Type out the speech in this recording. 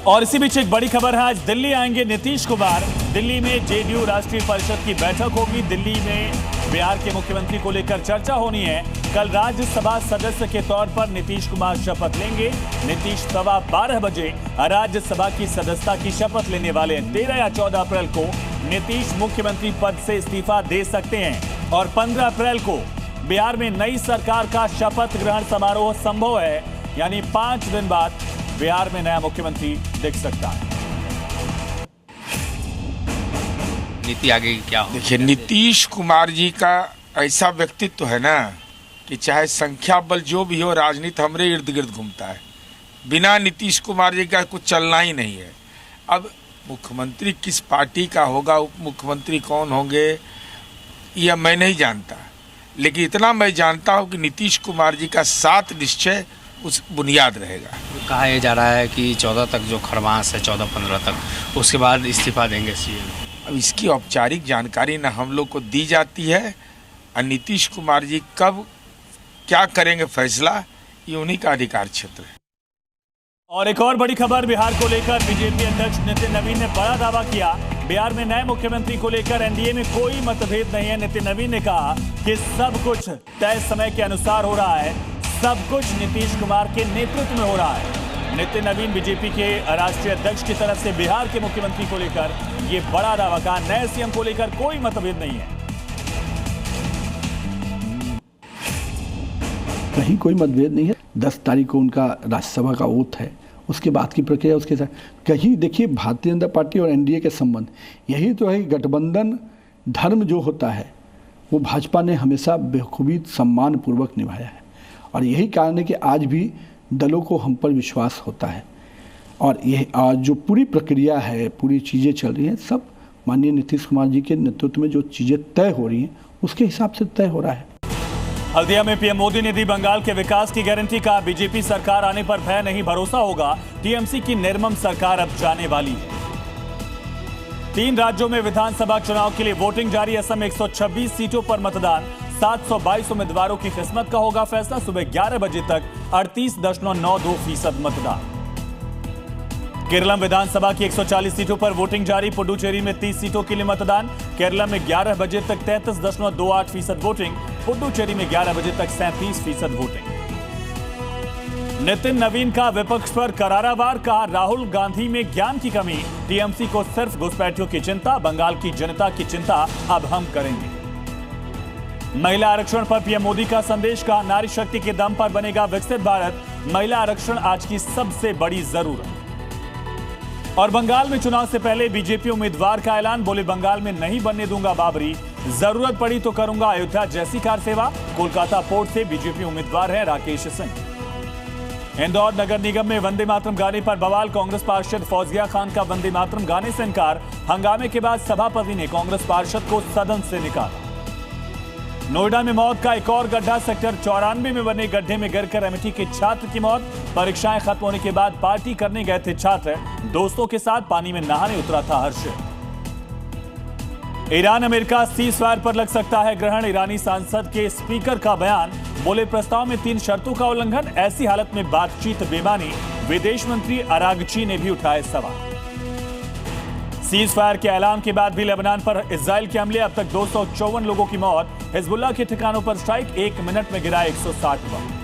और इसी बीच एक बड़ी खबर है, आज दिल्ली आएंगे नीतीश कुमार। दिल्ली में जेडीयू राष्ट्रीय परिषद की बैठक होगी। दिल्ली में बिहार के मुख्यमंत्री को लेकर चर्चा होनी है। कल राज्यसभा सदस्य के तौर पर नीतीश कुमार शपथ लेंगे। नीतीश 12:15 बजे राज्यसभा की सदस्यता की शपथ लेने वाले हैं। 13 या 14 अप्रैल को नीतीश मुख्यमंत्री पद से इस्तीफा दे सकते हैं और 15 अप्रैल को बिहार में नई सरकार का शपथ ग्रहण समारोह संभव है, यानी 5 दिन बाद बिहार में नया मुख्यमंत्री दिख सकता है। नीति आगे क्या हो? देखिए, नीतीश कुमार जी का ऐसा व्यक्तित्व है ना कि चाहे संख्या बल जो भी हो, राजनीति हमरे इर्द गिर्द घूमता है। बिना नीतीश कुमार जी का कुछ चलना ही नहीं है। अब मुख्यमंत्री किस पार्टी का होगा, उप मुख्यमंत्री कौन होंगे, यह मैं नहीं जानता, लेकिन इतना मैं जानता हूं कि नीतीश कुमार जी का 7 निश्चय उस बुनियाद रहेगा। कहा यह जा रहा है कि 14 तक जो खरमास है, 14-15 तक, उसके बाद इस्तीफा देंगे सीएम। अब इसकी औपचारिक जानकारी न हम लोग को दी जाती है, और नीतीश कुमार जी कब क्या करेंगे फैसला, ये उन्हीं का अधिकार क्षेत्र है। और एक और बड़ी खबर बिहार को लेकर, बीजेपी अध्यक्ष नितिन नवीन ने बड़ा दावा किया। बिहार में नए मुख्यमंत्री को लेकर एनडीए में कोई मतभेद नहीं है। नितिन नवीन ने कहा कि सब कुछ तय समय के अनुसार हो रहा है, सब कुछ नीतीश कुमार के नेतृत्व में हो रहा है। नितिन नवीन बीजेपी के राष्ट्रीय अध्यक्ष की तरफ से बिहार के मुख्यमंत्री को लेकर ये बड़ा दावा, कहा नए सीएम को लेकर कोई मतभेद नहीं है। कहीं कोई मतभेद नहीं है। 10 तारीख को उनका राज्यसभा का ओथ है, उसके बाद की प्रक्रिया उसके साथ। कहीं देखिए, भारतीय जनता पार्टी और एनडीए के संबंध यही तो है। गठबंधन धर्म जो होता है वो भाजपा ने हमेशा बेखूबी सम्मानपूर्वक निभाया है, और यही कारण है कि आज भी दलों को हम पर विश्वास होता है। और यह आज जो पूरी प्रक्रिया है, पूरी चीज़ें चल रही हैं, सब माननीय नीतीश कुमार जी के नेतृत्व में जो चीज़ें तय हो रही हैं उसके हिसाब से तय हो रहा है। हल्दिया में पीएम मोदी ने दी बंगाल के विकास की गारंटी, का बीजेपी सरकार आने पर भय नहीं भरोसा होगा। टीएमसी की निर्मम सरकार अब जाने वाली है। 3 राज्यों में विधानसभा चुनाव के लिए वोटिंग जारी। असम में 126 सीटों पर मतदान, 722 उम्मीदवारों की किस्मत का होगा फैसला। सुबह 11 बजे तक 38.92% मतदान। केरलम विधानसभा की 140 सीटों पर वोटिंग जारी। पुडुचेरी में 30 सीटों के लिए मतदान। केरलम में 11 बजे तक 33.28% वोटिंग। पुडुचेरी में 11 बजे तक 37% वोटिंग। नितिन नवीन का विपक्ष पर करारा वार, कहा राहुल गांधी में ज्ञान की कमी, टीएमसी को सिर्फ घुसपैठियों की चिंता, बंगाल की जनता की चिंता अब हम करेंगे। महिला आरक्षण पर पीएम मोदी का संदेश, का नारी शक्ति के दम पर बनेगा विकसित भारत, महिला आरक्षण आज की सबसे बड़ी जरूरत। और बंगाल में चुनाव से पहले बीजेपी उम्मीदवार का ऐलान, बोले बंगाल में नहीं बनने दूंगा बाबरी, जरूरत पड़ी तो करूंगा अयोध्या जैसी कार सेवा। कोलकाता पोर्ट से बीजेपी उम्मीदवार है राकेश सिंह। इंदौर नगर निगम में वंदे मातरम गाने पर बवाल, कांग्रेस पार्षद फौजिया खान का वंदे मातरम गाने से इनकार। हंगामे के बाद सभापति ने कांग्रेस पार्षद को सदन से निकाला। नोएडा में मौत का एक और गड्ढा, सेक्टर 94 में बने गड्ढे में गिरकर एमआईटी के छात्र की मौत। परीक्षाएं खत्म होने के बाद पार्टी करने गए थे छात्र, दोस्तों के साथ पानी में नहाने उतरा था हर्ष। ईरान अमेरिका सीज़फायर पर लग सकता है ग्रहण, ईरानी सांसद के स्पीकर का बयान, बोले प्रस्ताव में 3 शर्तों का उल्लंघन, ऐसी हालत में बातचीत बेमानी। विदेश मंत्री अरागची ने भी उठाए सवाल। सीज फायर के ऐलान के बाद भी लेबनान पर इजराइल के हमले, अब तक 254 लोगों की मौत। हिजबुल्लाह के ठिकानों पर स्ट्राइक, 1 मिनट में गिराए 160 बम।